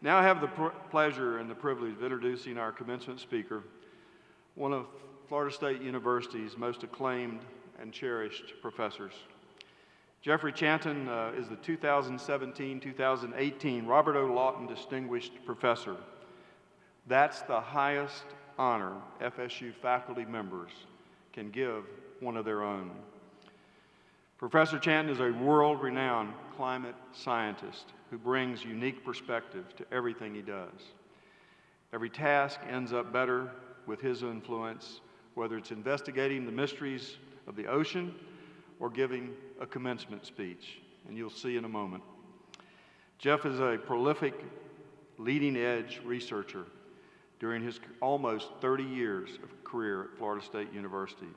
Now I have the pleasure and the privilege of introducing our commencement speaker, one of Florida State University's most acclaimed and cherished professors. Jeffrey Chanton is the 2017-2018 Robert O. Lawton Distinguished Professor. That's the highest honor FSU faculty members can give one of their own. Professor Chanton is a world-renowned climate scientist who brings unique perspective to everything he does. Every task ends up better with his influence, whether it's investigating the mysteries of the ocean or giving a commencement speech, and you'll see in a moment. Jeff is a prolific, leading-edge researcher during his almost 30 years of career at Florida State University.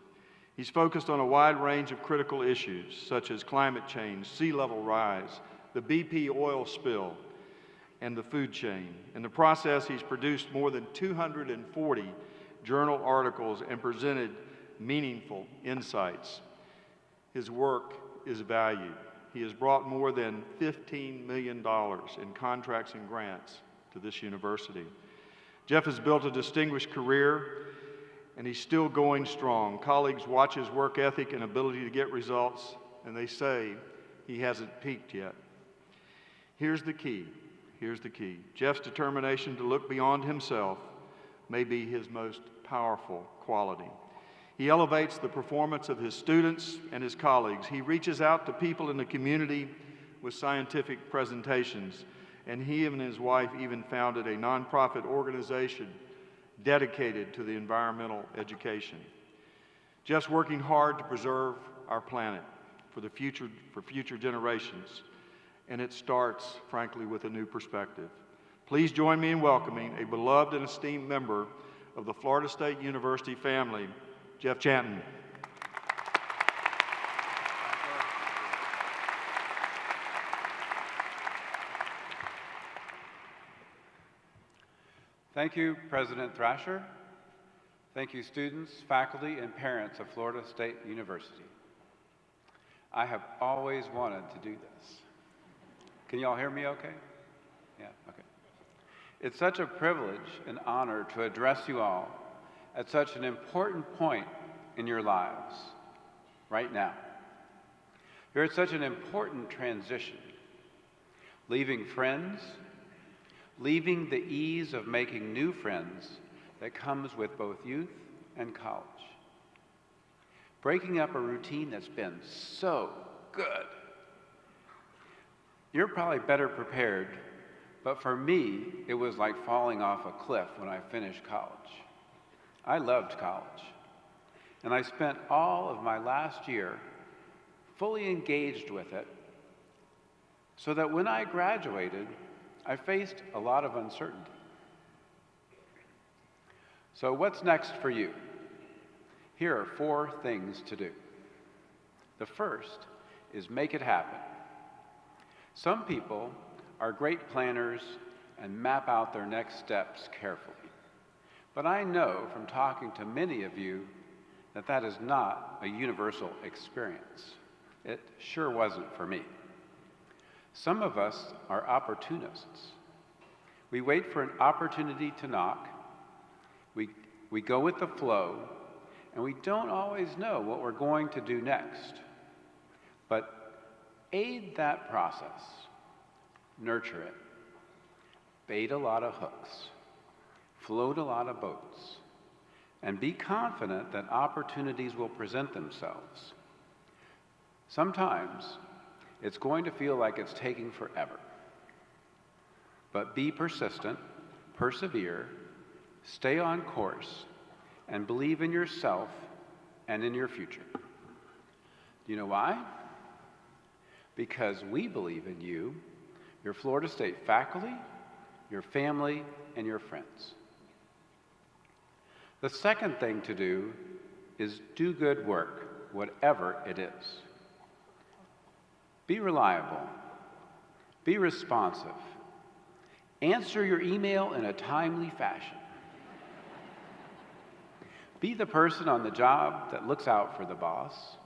He's focused on a wide range of critical issues, such as climate change, sea level rise, the BP oil spill, and the food chain. In the process, he's produced more than 240 journal articles and presented meaningful insights. His work is valued. He has brought more than $15 million in contracts and grants to this university. Jeff has built a distinguished career, and he's still going strong. Colleagues watch his work ethic and ability to get results, and they say he hasn't peaked yet. Here's the key. Here's the key. Jeff's determination to look beyond himself may be his most powerful quality. He elevates the performance of his students and his colleagues. He reaches out to people in the community with scientific presentations, and he and his wife even founded a nonprofit organization dedicated to the environmental education. Jeff's working hard to preserve our planet for future generations, and it starts, frankly, with a new perspective. Please join me in welcoming a beloved and esteemed member of the Florida State University family, Jeff Chanton. Thank you, President Thrasher. Thank you, students, faculty, and parents of Florida State University. I have always wanted to do this. Can you all hear me okay? Yeah, okay. It's such a privilege and honor to address you all at such an important point in your lives, right now. You're at such an important transition, leaving friends, leaving the ease of making new friends that comes with both youth and college. Breaking up a routine that's been so good. You're probably better prepared, but for me, it was like falling off a cliff when I finished college. I loved college, and I spent all of my last year fully engaged with it, so that when I graduated, I faced a lot of uncertainty. So what's next for you? Here are 4 things to do. The first is make it happen. Some people are great planners and map out their next steps carefully. But I know from talking to many of you that that is not a universal experience. It sure wasn't for me. Some of us are opportunists. We wait for an opportunity to knock, we go with the flow, and we don't always know what we're going to do next. But aid that process, nurture it, bait a lot of hooks, float a lot of boats, and be confident that opportunities will present themselves. Sometimes it's going to feel like it's taking forever. But be persistent, persevere, stay on course, and believe in yourself and in your future. Do you know why? Because we believe in you, your Florida State faculty, your family, and your friends. The second thing to do is do good work, whatever it is. Be reliable. Be responsive. Answer your email in a timely fashion. Be the person on the job that looks out for the boss.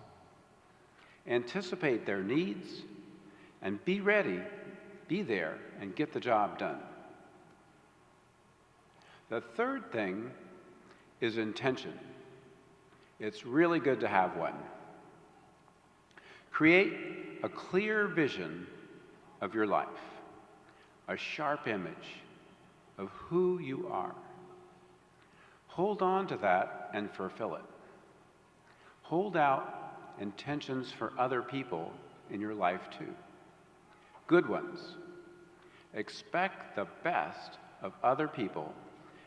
Anticipate their needs, and be ready, be there, and get the job done. The third thing is intention. It's really good to have one. Create a clear vision of your life, a sharp image of who you are. Hold on to that and fulfill it. Hold out intentions for other people in your life too. Good ones. Expect the best of other people,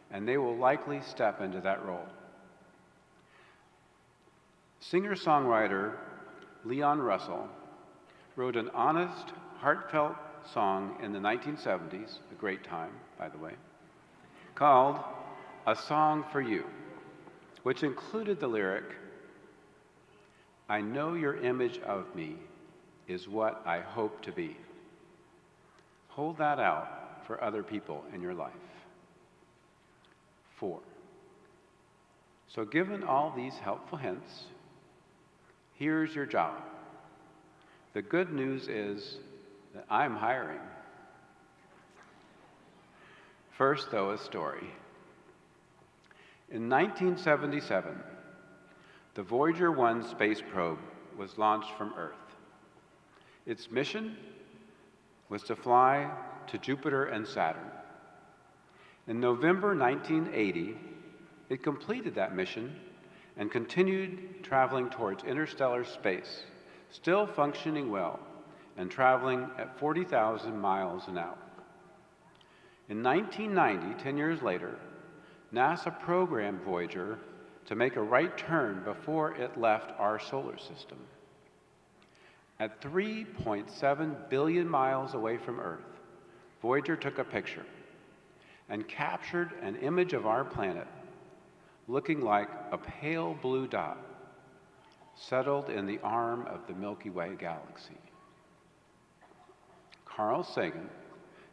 and they will likely step into that role. Singer-songwriter Leon Russell wrote an honest, heartfelt song in the 1970s, a great time, by the way, called A Song for You, which included the lyric, "I know your image of me is what I hope to be." Hold that out for other people in your life. 4. So given all these helpful hints, here's your job. The good news is that I'm hiring. First, though, a story. In 1977, the Voyager 1 space probe was launched from Earth. Its mission was to fly to Jupiter and Saturn. In November 1980, it completed that mission and continued traveling towards interstellar space, still functioning well and traveling at 40,000 miles an hour. In 1990, 10 years later, NASA programmed Voyager to make a right turn before it left our solar system. At 3.7 billion miles away from Earth, Voyager took a picture and captured an image of our planet looking like a pale blue dot settled in the arm of the Milky Way galaxy. Carl Sagan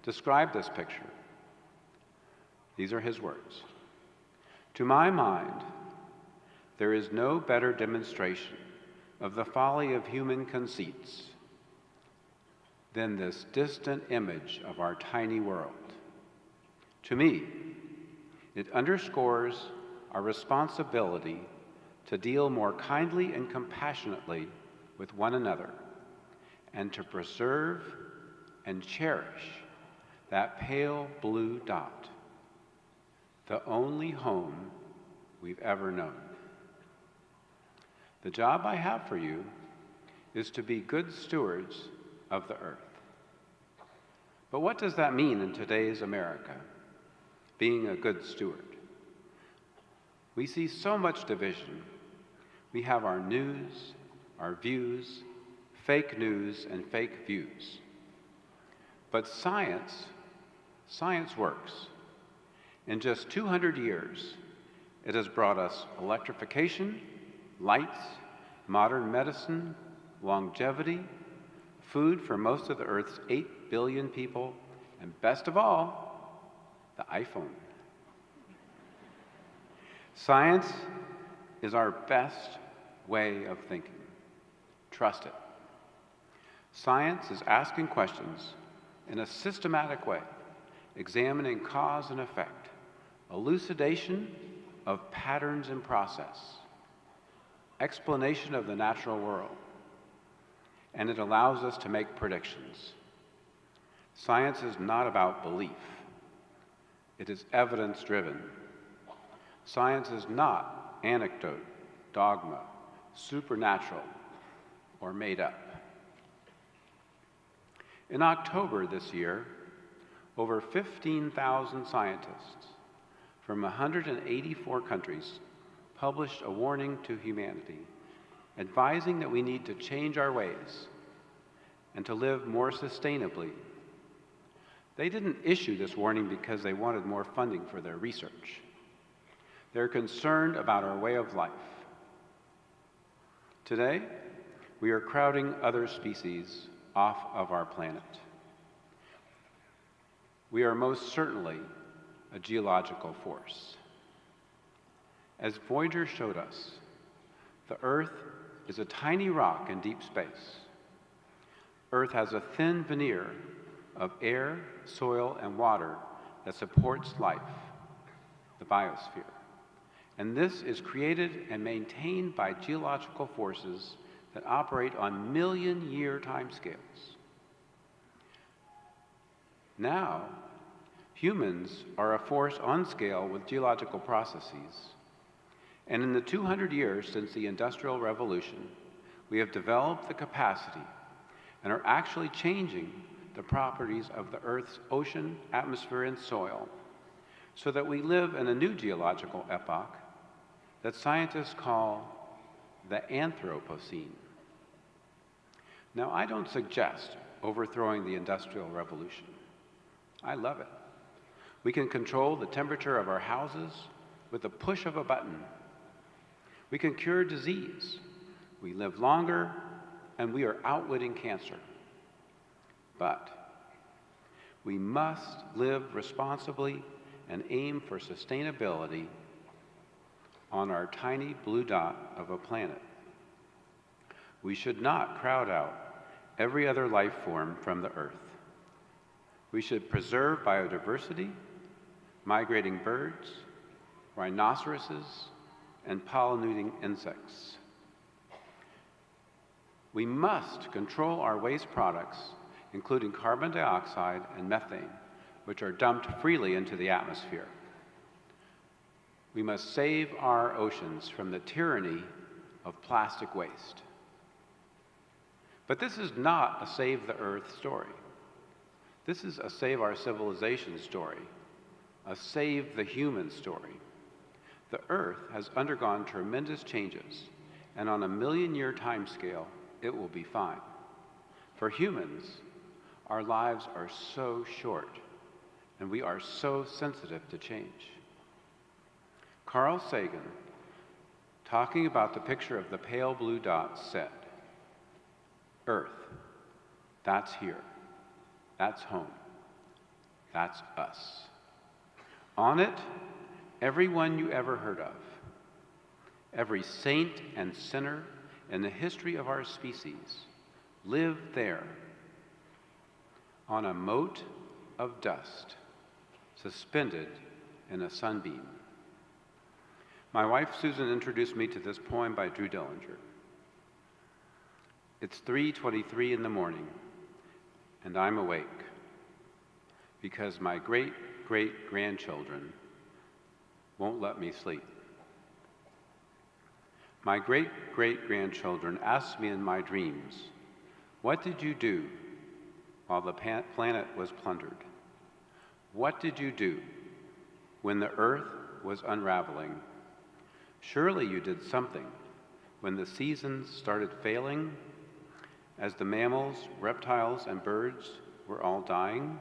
described this picture. These are his words. "To my mind, there is no better demonstration of the folly of human conceits than this distant image of our tiny world. To me, it underscores our responsibility to deal more kindly and compassionately with one another and to preserve and cherish that pale blue dot, the only home we've ever known. The job I have for you is to be good stewards of the earth." But what does that mean in today's America, being a good steward? We see so much division. We have our news, our views, fake news, and fake views. But science works. In just 200 years, it has brought us electrification, lights, modern medicine, longevity, food for most of the Earth's 8 billion people, and best of all, the iPhone. Science is our best way of thinking. Trust it. Science is asking questions in a systematic way, examining cause and effect, elucidation of patterns in process, explanation of the natural world, and it allows us to make predictions. Science is not about belief. It is evidence-driven. Science is not anecdote, dogma, supernatural, or made up. In October this year, over 15,000 scientists from 184 countries published a warning to humanity, advising that we need to change our ways and to live more sustainably. They didn't issue this warning because they wanted more funding for their research. They're concerned about our way of life. Today, we are crowding other species off of our planet. We are most certainly a geological force. As Voyager showed us, the Earth is a tiny rock in deep space. Earth has a thin veneer of air, soil, and water that supports life. the biosphere. And this is created and maintained by geological forces that operate on million-year timescales. Now, humans are a force on scale with geological processes. And in the 200 years since the Industrial Revolution, we have developed the capacity and are actually changing the properties of the Earth's ocean, atmosphere, and soil so that we live in a new geological epoch that scientists call the Anthropocene. Now, I don't suggest overthrowing the Industrial Revolution. I love it. We can control the temperature of our houses with the push of a button. We can cure disease. We live longer, and we are outwitting cancer. But we must live responsibly and aim for sustainability on our tiny blue dot of a planet. We should not crowd out every other life form from the Earth. We should preserve biodiversity, migrating birds, rhinoceroses, and pollinating insects. We must control our waste products, including carbon dioxide and methane, which are dumped freely into the atmosphere. We must save our oceans from the tyranny of plastic waste. But this is not a Save the Earth story. This is a Save Our Civilization story, a Save the Human story. The Earth has undergone tremendous changes, and on a million-year timescale, it will be fine. For humans, our lives are so short, and we are so sensitive to change. Carl Sagan, talking about the picture of the pale blue dot, said, "Earth, that's here. That's home. That's us. On it, everyone you ever heard of, every saint and sinner in the history of our species lived there, on a mote of dust, suspended in a sunbeam." My wife Susan introduced me to this poem by Drew Dillinger. It's 3:23 in the morning, and I'm awake because my great-great-grandchildren won't let me sleep. My great-great-grandchildren asked me in my dreams, "What did you do while the planet was plundered? What did you do when the earth was unraveling? Surely you did something when the seasons started failing, as the mammals, reptiles, and birds were all dying.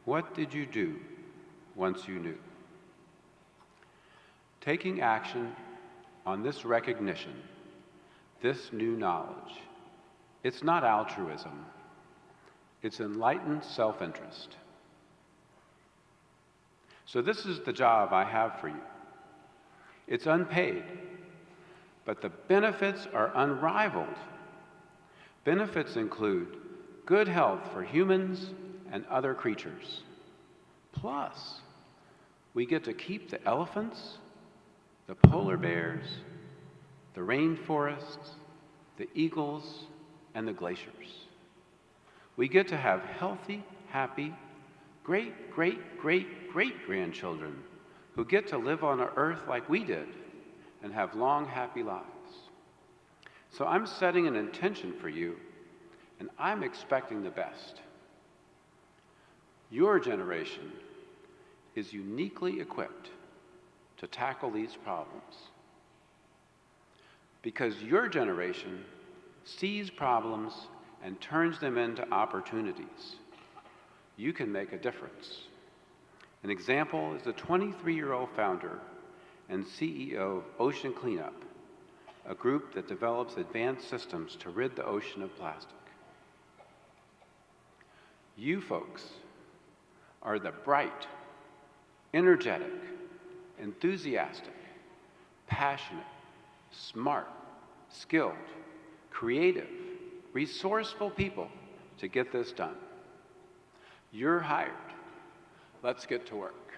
What did you do once you knew?" Taking action on this recognition, this new knowledge, it's not altruism, it's enlightened self-interest. So this is the job I have for you. It's unpaid, but the benefits are unrivaled. Benefits include good health for humans and other creatures. Plus, we get to keep the elephants, the polar bears, the rainforests, the eagles, and the glaciers. We get to have healthy, happy, great-great-great-great-grandchildren who get to live on an earth like we did and have long, happy lives. So I'm setting an intention for you, and I'm expecting the best. Your generation is uniquely equipped to tackle these problems because your generation sees problems and turns them into opportunities. You can make a difference. An example is the 23-year-old founder and CEO of Ocean Cleanup, a group that develops advanced systems to rid the ocean of plastic. You folks are the bright, energetic, enthusiastic, passionate, smart, skilled, creative, resourceful people to get this done. You're hired. Let's get to work.